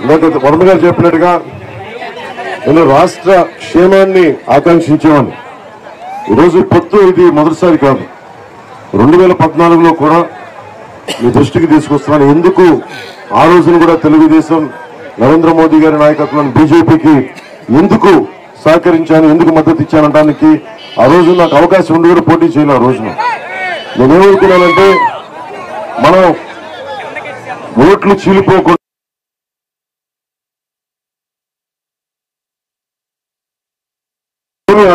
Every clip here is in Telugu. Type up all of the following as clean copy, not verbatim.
వర్మ గారు చెప్పినట్టుగా నేను రాష్ట్ర క్షేమాన్ని ఆకాంక్షించేవాడిని. ఈరోజు పొత్తు ఇది మొదటిసారి కాదు, 2014లో కూడా మీ దృష్టికి తీసుకొస్తున్నాను. ఎందుకు ఆ రోజున కూడా తెలుగుదేశం నరేంద్ర మోదీ గారి నాయకత్వంలో బీజేపీకి ఎందుకు సహకరించాను, ఎందుకు మద్దతు ఇచ్చానడానికి ఆ రోజు నాకు అవకాశం ఉండి కూడా పోటీ చేయాలి. ఆ రోజున నేనేమనుకున్నానంటే మనం ఓట్లు చీలిపోకుండా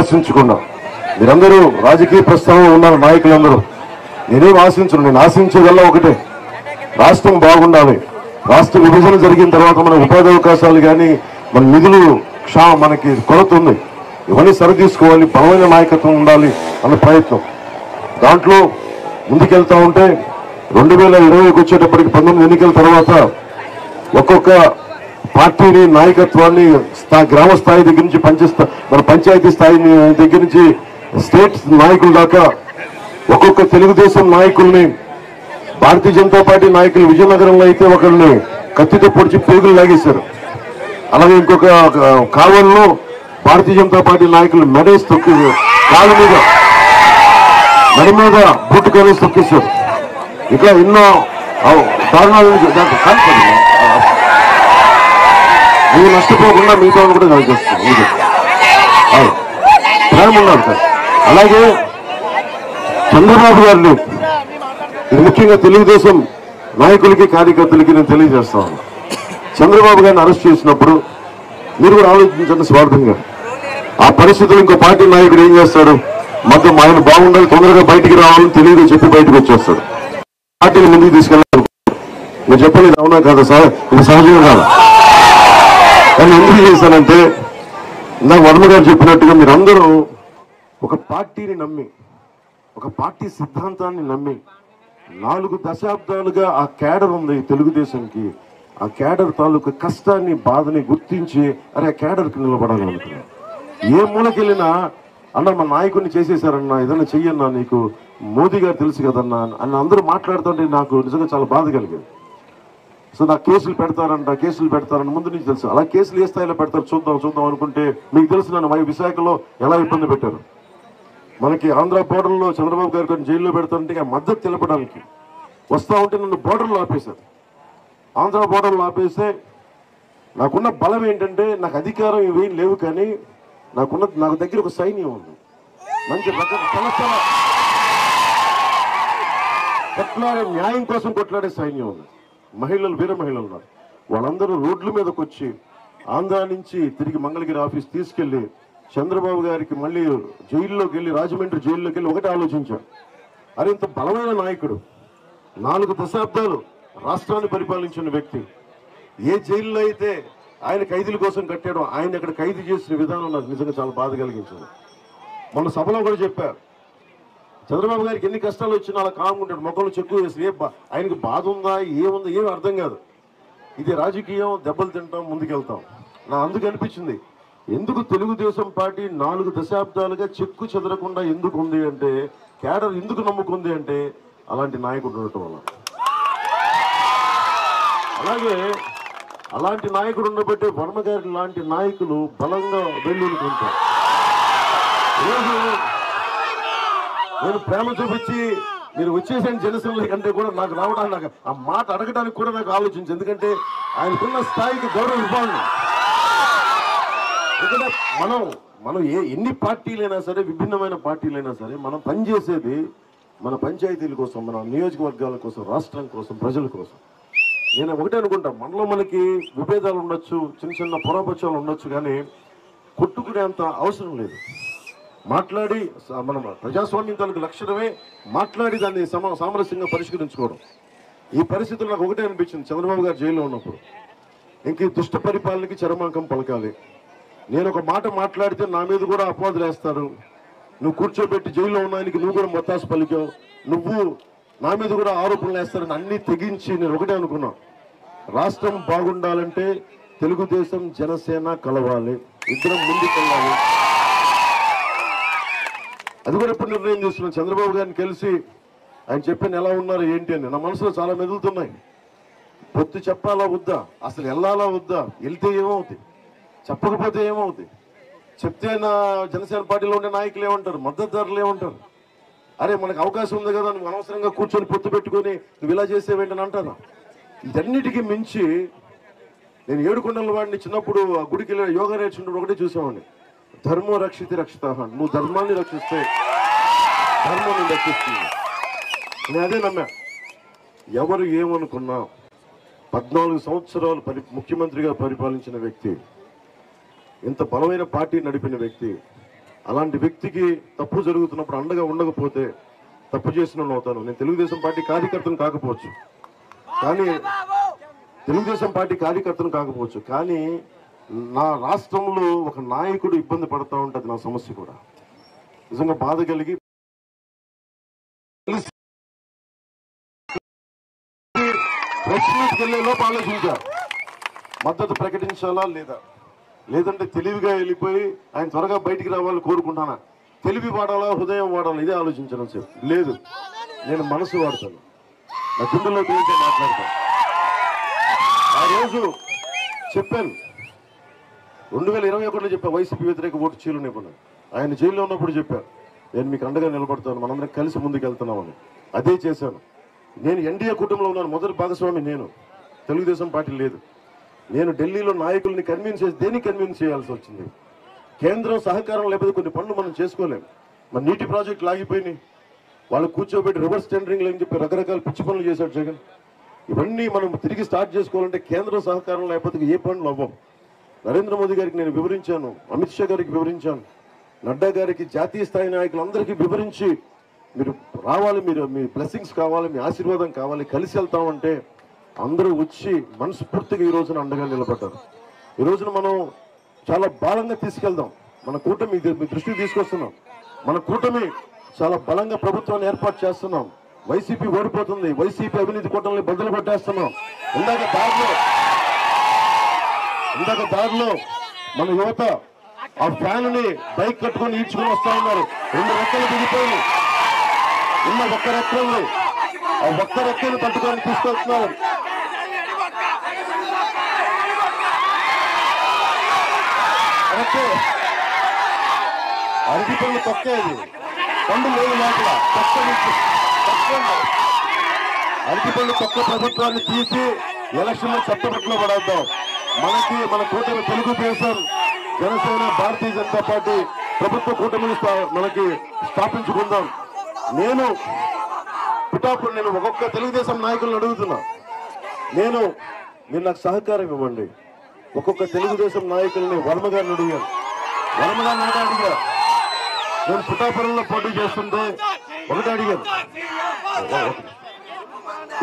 ఆశించకుండా, మీరందరూ రాజకీయ ప్రస్థానంలో ఉన్నారు నాయకులందరూ, నేనేం ఆశించను. నేను ఆశించేదల్లా ఒకటే, రాష్ట్రం బాగుండాలి. రాష్ట్ర విభజన జరిగిన తర్వాత మన ఉపాధి అవకాశాలు కానీ మన నిధులు మనకి కొరత ఉంది, ఇవన్నీ సరితీసుకోవాలి, బలమైన నాయకత్వం ఉండాలి అన్న ప్రయత్నం. దాంట్లో ముందుకెళ్తా ఉంటే 2020కి వచ్చేటప్పటికి 19 ఎన్నికల తర్వాత ఒక్కొక్క పార్టీని నాయకత్వాన్ని గ్రామ స్థాయి దగ్గర నుంచి మన పంచాయతీ స్థాయి దగ్గర నుంచి స్టేట్ నాయకుల దాకా ఒక్కొక్క తెలుగుదేశం నాయకుల్ని, భారతీయ జనతా పార్టీ నాయకులు విజయనగరంలో అయితే ఒకరిని కత్తితో పొడిచి పేగులు లాగేశారు. అలాగే ఇంకొక కావల్లో భారతీయ జనతా పార్టీ నాయకులు మెడేసి తొక్కి కాలు మీద మెడ మీద బూటు కాలేసి తొక్కేశారు. ఇట్లా ఎన్నో దారుణాలు కాల్పడి మీరు నష్టపోకుండా మిగతా కూడా కలిగేస్తుంది. ప్రేమ ఉన్నారు సార్. అలాగే చంద్రబాబు గారిని ముఖ్యంగా తెలుగుదేశం నాయకులకి కార్యకర్తలకి నేను తెలియజేస్తాను, చంద్రబాబు గారిని అరెస్ట్ చేసినప్పుడు మీరు కూడా ఆలోచించండి స్వార్థంగా. ఆ పరిస్థితులు ఇంకో పార్టీ నాయకుడు ఏం చేస్తాడు, మొత్తం ఆయన బాగుండాలి, తొందరగా బయటికి రావాలని తెలియదు చెప్పి బయటకు వచ్చేస్తాడు, పార్టీని ముందుకు తీసుకెళ్ళాలి. నేను చెప్పండి ఇది అవునా కాదా సార్, ఇది సహజంగా కాదు. కానీ ఎందుకు చేశానంటే నాకు వర్మ గారు చెప్పినట్టుగా మీరందరూ ఒక పార్టీని నమ్మి, ఒక పార్టీ సిద్ధాంతాన్ని నమ్మి 4 దశాబ్దాలుగా ఆ క్యాడర్ ఉంది తెలుగుదేశంకి, ఆ క్యాడర్ తాలూకు కష్టాన్ని బాధని గుర్తించి అరే ఆ క్యాడర్కి నిలబడాలి అనుకున్నాను. ఏ మూలకెళ్ళినా అన్న మా నాయకుడిని చేసేసారన్నా, ఏదైనా చెయ్యన్నా, నీకు మోదీ గారు తెలుసు కదన్నా అని అందరూ మాట్లాడుతుంటే నాకు నిజంగా చాలా బాధ కలిగేది. సో నాకు కేసులు పెడతారని ముందు నుంచి తెలుసు. అలా కేసులు ఏ స్థాయిలో పెడతారు చూద్దాం అనుకుంటే మీకు తెలుసు నన్ను విశాఖలో ఎలా ఇబ్బంది పెట్టారు. మనకి ఆంధ్ర బోర్డర్లో చంద్రబాబు గారు కొన్ని జైల్లో పెడతారంటే మద్దతు తెలపడానికి వస్తూ ఉంటే నన్ను బోర్డర్లో ఆపేశారు. ఆంధ్ర బోర్డర్లో ఆపేస్తే నాకున్న బలం ఏంటంటే నాకు అధికారం ఇవేం లేవు, కానీ నాకు దగ్గర ఒక సైన్యం ఉంది, మంచి కొట్లాడే న్యాయం కోసం కొట్లాడే సైన్యం ఉంది, మహిళలు వీర మహిళలు ఉన్నారు. వాళ్ళందరూ రోడ్ల మీదకి వచ్చి ఆంధ్ర నుంచి తిరిగి మంగళగిరి ఆఫీస్ తీసుకెళ్లి చంద్రబాబు గారికి మళ్ళీ జైల్లోకి వెళ్ళి, రాజమండ్రి జైల్లోకి వెళ్ళి ఒకటే ఆలోచించాడు, అరే ఇంత బలమైన నాయకుడు 4 దశాబ్దాలు రాష్ట్రాన్ని పరిపాలించిన వ్యక్తి, ఏ జైల్లో అయితే ఆయన ఖైదీల కోసం కట్టాడో ఆయన అక్కడ ఖైదీ చేసిన విధానం నాకు నిజంగా చాలా బాధ కలిగించింది. మొన్న సభలో కూడా చెప్పారు, చంద్రబాబు గారికి ఎన్ని కష్టాలు వచ్చినా అలా కాముకుంటాడు, మొక్కలు చెక్కు వేసి ఆయనకి బాధ ఉందా ఏముందా ఏమి అర్థం కాదు. ఇది రాజకీయం, దెబ్బలు తింటాం, ముందుకెళ్తాం. నా అందుకు అనిపించింది ఎందుకు తెలుగుదేశం పార్టీ 4 దశాబ్దాలుగా చెక్కు చెదరకుండా ఎందుకు ఉంది అంటే, క్యాడర్ ఎందుకు నమ్ముకుంది అంటే అలాంటి నాయకుడు ఉండటం వల్ల. అలాగే అలాంటి నాయకుడు ఉండబట్టే వర్మ గారి లాంటి నాయకులు బలంగా వెల్లుకుంటారు. నేను ప్రేమ చూపించి మీరు వచ్చేసిన జనసేన కంటే కూడా నాకు రావడానికి, నాకు ఆ మాట అడగడానికి కూడా నాకు ఆలోచించి, ఎందుకంటే ఆయనకున్న స్థాయికి గౌరవం ఇవ్వాలి. ఎందుకంటే మనం ఎన్ని పార్టీలైనా సరే, విభిన్నమైన పార్టీలైనా సరే, మనం పనిచేసేది మన పంచాయతీల కోసం, మన నియోజకవర్గాల కోసం, రాష్ట్రం కోసం, ప్రజల కోసం. నేను ఒకటే అనుకుంటా, మనకి విభేదాలు ఉండొచ్చు, చిన్న పొరపక్షాలు ఉండొచ్చు, కానీ కొట్టుకునేంత అవసరం లేదు. మాట్లాడి మనం ప్రజాస్వామ్యం తాలూకు లక్షణమే మాట్లాడి దాన్ని సామరస్యంగా పరిష్కరించుకోవడం. ఈ పరిస్థితులు నాకు ఒకటే అనిపించింది, చంద్రబాబు గారు జైల్లో ఉన్నప్పుడు ఇంక దుష్ట పరిపాలనకి చరమాంకం పలకాలి. నేను ఒక మాట మాట్లాడితే నా మీద కూడా అపవాదులు వేస్తారు, నువ్వు కూర్చోబెట్టి జైల్లో ఉన్నానికి నువ్వు కూడా మొత్తాసు పలికావు, నువ్వు నా మీద కూడా ఆరోపణలు వేస్తారని అన్ని తెగించి నేను ఒకటే అనుకున్నా, రాష్ట్రం బాగుండాలంటే తెలుగుదేశం జనసేన కలవాలి, ఇద్దరం ముందుకెళ్ళాలి. అది కూడా ఎప్పుడు నిర్ణయం చేస్తున్నాను. చంద్రబాబు గారిని కలిసి ఆయన చెప్పిన ఎలా ఉన్నారు ఏంటి అని నా మనసులో చాలా మెదులుతున్నాయి. పొత్తు చెప్పాలా వద్దా, అసలు వెళ్ళాలా వద్దా, వెళ్తే ఏమవుతుంది, చెప్పకపోతే ఏమవుతుంది, చెప్తే నా జనసేన పార్టీలో ఉండే నాయకులు ఏమంటారు, మద్దతుదారులు ఏమంటారు, అరే మనకు అవకాశం ఉంది కదా నువ్వు అనవసరంగా కూర్చొని పొత్తు పెట్టుకొని నువ్వు ఇలా చేసేవేంటని అంటారు. ఇదన్నిటికీ మించి నేను ఏడుకొండల వాడిని చిన్నప్పుడు ఆ గుడికి వెళ్ళి యోగా నేర్చుకుంటూ ఒకటే చూసేవాడిని, ధర్మో రక్షితి రక్షిత, నువ్వు ధర్మాన్ని రక్షిస్తే ధర్మాన్ని రక్షిస్తుంది. నేను అదే నమ్మా. ఎవరు ఏమనుకున్నా 14 సంవత్సరాలు ముఖ్యమంత్రిగా పరిపాలించిన వ్యక్తి, ఇంత బలమైన పార్టీ నడిపిన వ్యక్తి, అలాంటి వ్యక్తికి తప్పు జరుగుతున్నప్పుడు అండగా ఉండకపోతే తప్పు చేసిన అవుతాను. నేను తెలుగుదేశం పార్టీ కార్యకర్తను కాకపోవచ్చు, కానీ నా రాష్ట్రంలో ఒక నాయకుడు ఇబ్బంది పడుతూ ఉంటుంది, నా సమస్య కూడా నిజంగా బాధ కలిగి ప్రెసిడెంట్కి వెళ్ళే లోపు ఆలోచించారు మద్దతు ప్రకటించాలా లేదా, లేదంటే తెలివిగా వెళ్ళిపోయి ఆయన త్వరగా బయటికి రావాలని కోరుకుంటానా, తెలివి వాడాలా హృదయం వాడాలా, ఇదే ఆలోచించడం సేపు లేదు. నేను మనసు వాడతాను, నా గుండెలో తెలిసే మాట్లాడతాను. ఆ రోజు చెప్పాను, 2021లో చెప్పా వైసీపీ వ్యతిరేక ఓటు చీలనివ్వను. ఆయన జైల్లో ఉన్నప్పుడు చెప్పాను నేను మీకు అండగా నిలబడతాను, మనందరం కలిసి ముందుకు వెళ్తున్నామని. అదే చేశాను. నేను ఎన్డీఏ కుటుంబంలో ఉన్నాను, మొదటి భాగస్వామి నేను, తెలుగుదేశం పార్టీ లేదు. నేను ఢిల్లీలో నాయకుల్ని దేనికి కన్విన్స్ చేయాల్సి వచ్చింది. కేంద్రం సహకారం లేకపోతే కొన్ని పనులు మనం చేసుకోలేము. మన నీటి ప్రాజెక్టులు ఆగిపోయినాయి, వాళ్ళు కూర్చోబెట్టి రివర్స్ టెండరింగ్ అని చెప్పి రకరకాల పిచ్చి పనులు చేశాడు జగన్. ఇవన్నీ మనం తిరిగి స్టార్ట్ చేసుకోవాలంటే కేంద్ర సహకారం లేకపోతే ఏ పనులు అవ్వం. నరేంద్ర మోదీ గారికి నేను వివరించాను, అమిత్ షా గారికి వివరించాను, నడ్డా గారికి, జాతీయ స్థాయి నాయకులందరికీ వివరించి మీరు రావాలి, మీ బ్లెస్సింగ్స్ కావాలి, మీ ఆశీర్వాదం కావాలి, కలిసి వెళ్తామంటే అందరూ వచ్చి మనస్ఫూర్తిగా ఈ రోజున అండగా నిలబడ్డారు. ఈ రోజున మనం చాలా బలంగా తీసుకెళ్దాం. మన కూటమి మీ దృష్టికి తీసుకొస్తున్నాం. మన కూటమి చాలా బలంగా ప్రభుత్వాన్ని ఏర్పాటు చేస్తున్నాం. వైసీపీ ఓడిపోతుంది, వైసీపీ అవినీతి కూటమిని బదులు పట్టేస్తున్నాం. ఇందాక దారిలో మన యువత ఆ ఫ్యాన్ ని బైక్ కట్టుకొని ఈడ్చుకుని వస్తా ఉన్నారు. 2 రెక్కలు దిగిపోయి ఉన్న ఒక్క రెక్కల్ని ఆ ఒక్క రెక్కలు పట్టుకొని తీసుకొస్తున్నారు. అరటి పళ్ళు తొక్కేది, పండు లేదు లోపల, అరటి పళ్ళు తొక్క ప్రభుత్వాన్ని తీసి ఎలక్షన్లో చట్టబట్టలో పడేద్దాం. మన కూటమి తెలుగుదేశం, జనసేన, భారతీయ జనతా పార్టీ ప్రభుత్వ కూటమిని మనకి స్థాపించుకుందాం. నేను ఒక్కొక్క తెలుగుదేశం నాయకులను అడుగుతున్నా, మీరు నాకు సహకారం ఇవ్వండి. ఒక్కొక్క తెలుగుదేశం నాయకుల్ని వర్మ గారిని అడిగాను, నేను పిఠాపురంలో పోటీ చేస్తుంటే ఒకటే అడిగాను,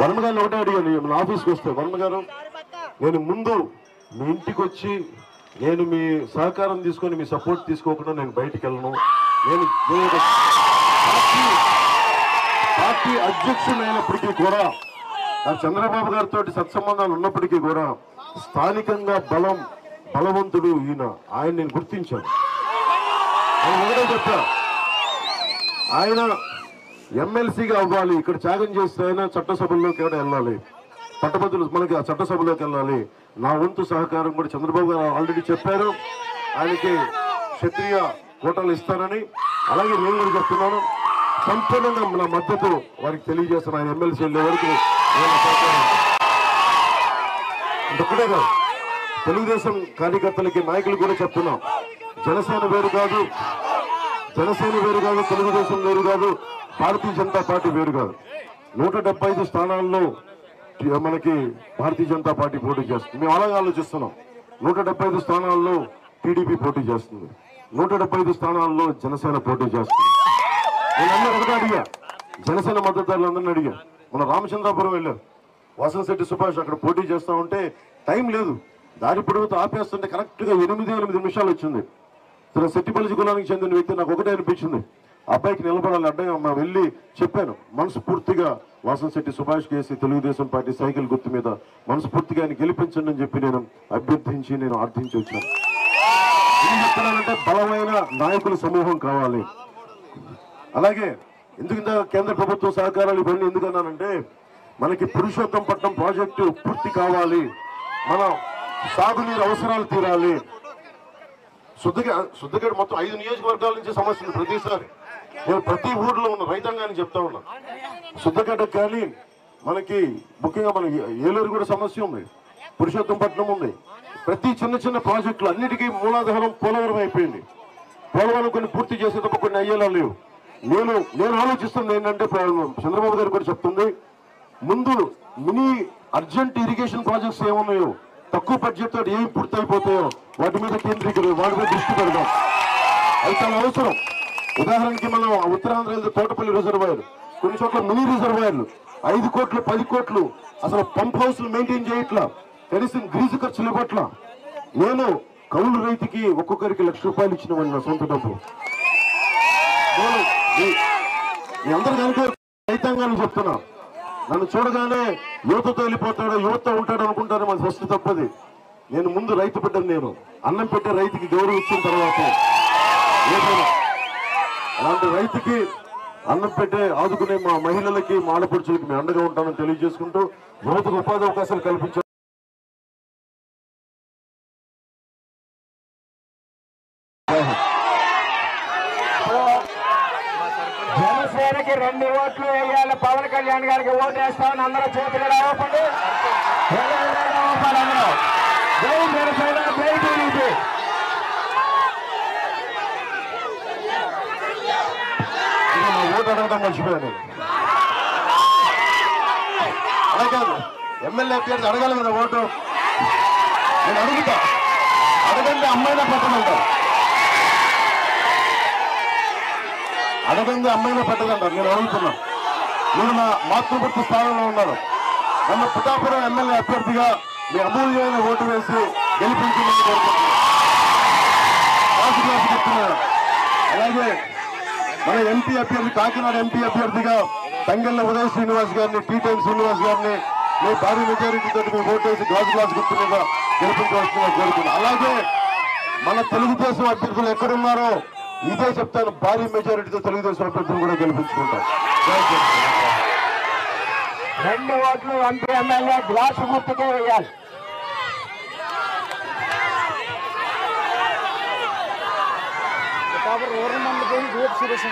వర్మ గారిని మన ఆఫీస్కి వస్తే, వర్మ గారు నేను ముందు మీ ఇంటికి వచ్చి నేను మీ సహకారం తీసుకొని మీ సపోర్ట్ తీసుకోకుండా నేను బయటికి వెళ్ళను. నేను పార్టీ అధ్యక్షుడైనప్పటికీ కూడా, నాకు చంద్రబాబు గారితో సత్సంబంధాలు ఉన్నప్పటికీ కూడా స్థానికంగా బలవంతుడు ఈయన, ఆయన నేను గుర్తించాను. ఆయన ఒకటే చెప్పా, ఆయన ఎమ్మెల్సీగా అవ్వాలి, ఇక్కడ త్యాగం చేస్తే ఆయన చట్టసభల్లోకి కూడా వెళ్ళాలి, పట్టభద్రులు మనకి ఆ చట్టసభలోకి వెళ్ళాలి. నా వంతు సహకారం కూడా చంద్రబాబు గారు ఆల్రెడీ చెప్పారు, ఆయనకి క్షత్రియ కోటాలు ఇస్తానని. అలాగే నేను కూడా చెప్తున్నాను, సంపూర్ణంగా నా మద్దతు వారికి తెలియజేస్తాను. ఆయన ఎమ్మెల్సీ వెళ్ళే వరకు ఒకటే కాదు, తెలుగుదేశం కార్యకర్తలకి, నాయకులు కూడా చెప్తున్నాం, జనసేన వేరు కాదు, తెలుగుదేశం వేరు కాదు, భారతీయ జనతా పార్టీ వేరు కాదు. 175 స్థానాల్లో మనకి భారతీయ జనతా పార్టీ పోటీ చేస్తుంది. మేము అలాగే ఆలోచిస్తున్నాం. 175 స్థానాల్లో టీడీపీ పోటీ చేస్తుంది, 175 స్థానాల్లో జనసేన పోటీ చేస్తుంది. నేను అందరూ ఒకటే అడిగా, జనసేన మద్దతుదారులందరినీ అడిగా. మన రామచంద్రాపురం వెళ్ళారు, వాసనశెట్టి సుభాష్ అక్కడ పోటీ చేస్తా ఉంటే టైం లేదు, దారి పొడవుతో ఆపేస్తుంటే కరెక్ట్గా 8 నిమిషాలు వచ్చింది. తన సెట్టిపల్లి కులానికి చెందిన వ్యక్తి, నాకు ఒకటే అనిపించింది, అబ్బాయికి నిలబడాలి అడ్డంగా వెళ్ళి చెప్పాను. మనస్ఫూర్తిగా వాసనశెట్టి సుభాష్ కేసి తెలుగుదేశం పార్టీ సైకిల్ గుర్తు మీద మనస్ఫూర్తిగా ఆయన గెలిపించండి అని చెప్పి నేను అభ్యర్థించి ఆర్థించి వచ్చాను. ఏం చెప్తున్నానంటే బలమైన నాయకుల సమూహం కావాలి. అలాగే ఎందుకు కేంద్ర ప్రభుత్వ సహకారాలు ఇవన్నీ ఎందుకన్నానంటే, మనకి పురుషోత్తంపట్నం ప్రాజెక్టు పూర్తి కావాలి, మన సాగునీరు అవసరాలు తీరాలి. శుద్ధగడ మొత్తం 5 నియోజకవర్గాల నుంచి సమస్యలు ప్రతిసారి నేను ప్రతి ఊర్లో ఉన్న రైతాంగాన్ని చెప్తా ఉన్నా. శుద్ధగడ్డ కానీ మనకి ముఖ్యంగా మన ఏలూరు కూడా సమస్య ఉంది, పురుషోత్తంపట్నం ఉంది. ప్రతి చిన్న చిన్న ప్రాజెక్టులు అన్నిటికీ మూలాధారం పోలవరం అయిపోయింది. పోలవరం కొన్ని పూర్తి చేసే తప్ప కొన్ని అయ్యేలా లేవు. నేను ఆలోచిస్తుంది ఏంటంటే చంద్రబాబు గారు కూడా చెప్తుంది, ముందు మినీ అర్జెంట్ ఇరిగేషన్ ప్రాజెక్ట్స్ ఏమున్నాయో తక్కువ బడ్జెట్ తో ఏమి పూర్తి అయిపోతాయో వాటి మీద వాటి మీద దృష్టి పెడదాం. అది చాలా అవసరం. ఉదాహరణకి మనం ఉత్తరాంధ్ర తోటపల్లి రిజర్వాయర్, కొన్ని చోట్ల మినీ రిజర్వాయర్లు 5 కోట్లు 10 కోట్లు అసలు పంప్ హౌస్లు మెయింటైన్ చేయట్లా, కనీసం గ్రీజు ఖర్చులు ఇవ్వట్లా. నేను కౌలు రైతుకి ఒక్కొక్కరికి ₹1,00,000 ఇచ్చినవాడిని నా సొంత డబ్బు. మీ అందరికీ అనుకో రైతాంగాన్ని చెప్తున్నా, నన్ను చూడగానే యువతతో వెళ్ళిపోతాడు, యువత ఉంటాడు అనుకుంటారు. మన ఫస్ట్ తప్పది. నేను ముందు రైతు బిడ్డను. నేను అన్నం పెట్టే రైతుకి గౌరవం ఇచ్చిన తర్వాత ఏదైనా అలాంటి రైతుకి అన్నం పెట్టే ఆదుకునే మా మహిళలకి మా ఆడపడుచులకి మేము అండగా ఉంటానని తెలియజేసుకుంటూ యువతకు ఉపాధి అవకాశాలు కల్పించారు. జనసేనకి 2 ఓట్లు వేయాలి, పవన్ కళ్యాణ్ గారికి ఓటు వేస్తామని అందరూ చేతులు రావకండి. జై జనసేన, జై టీడీపీ. ఓటు అడగడం మర్చిపోయాను. అలా కాదు, ఎమ్మెల్యే అభ్యర్థి అడగాలి కదా ఓటు. నేను అడుగుతా, అడగండి అమ్మాయినా పెట్టమంటారు, అడగండి అమ్మాయినా పెట్టదంటారు. నేను అడుగుతున్నా, నేను నా మాతృభక్తి స్థానంలో ఉన్నాను. నన్ను పిఠాపురం ఎమ్మెల్యే అభ్యర్థిగా మీ అమూల్యమైన ఓటు వేసి గెలిపించమని కోరుకుంటున్నాను. అలాగే మన ఎంపీ అభ్యర్థి, కాకినాడ ఎంపీ అభ్యర్థిగా తంగెళ్ళ ఉదయ్ శ్రీనివాస్ గారిని, టీ-టైం శ్రీనివాస్ గారిని మీ భారీ మెజారిటీతో మీ ఓటు వేసి గాజు గ్లాస్ గుర్తు మీద గెలిపించవలసిందిగా కోరుతున్నాను. అలాగే మన తెలుగుదేశం అభ్యర్థులు ఎక్కడున్నారో ఇదే చెప్తాను, భారీ మెజారిటీతో తెలుగుదేశం అభ్యర్థులు కూడా గెలిపించుకుంటాం. 2 ఓట్లు ఎంపీ ఎమ్మెల్యే గ్లాసు గుర్తుకే వేయాలి. ఊరు మంది గ్రూప్ సిరీస్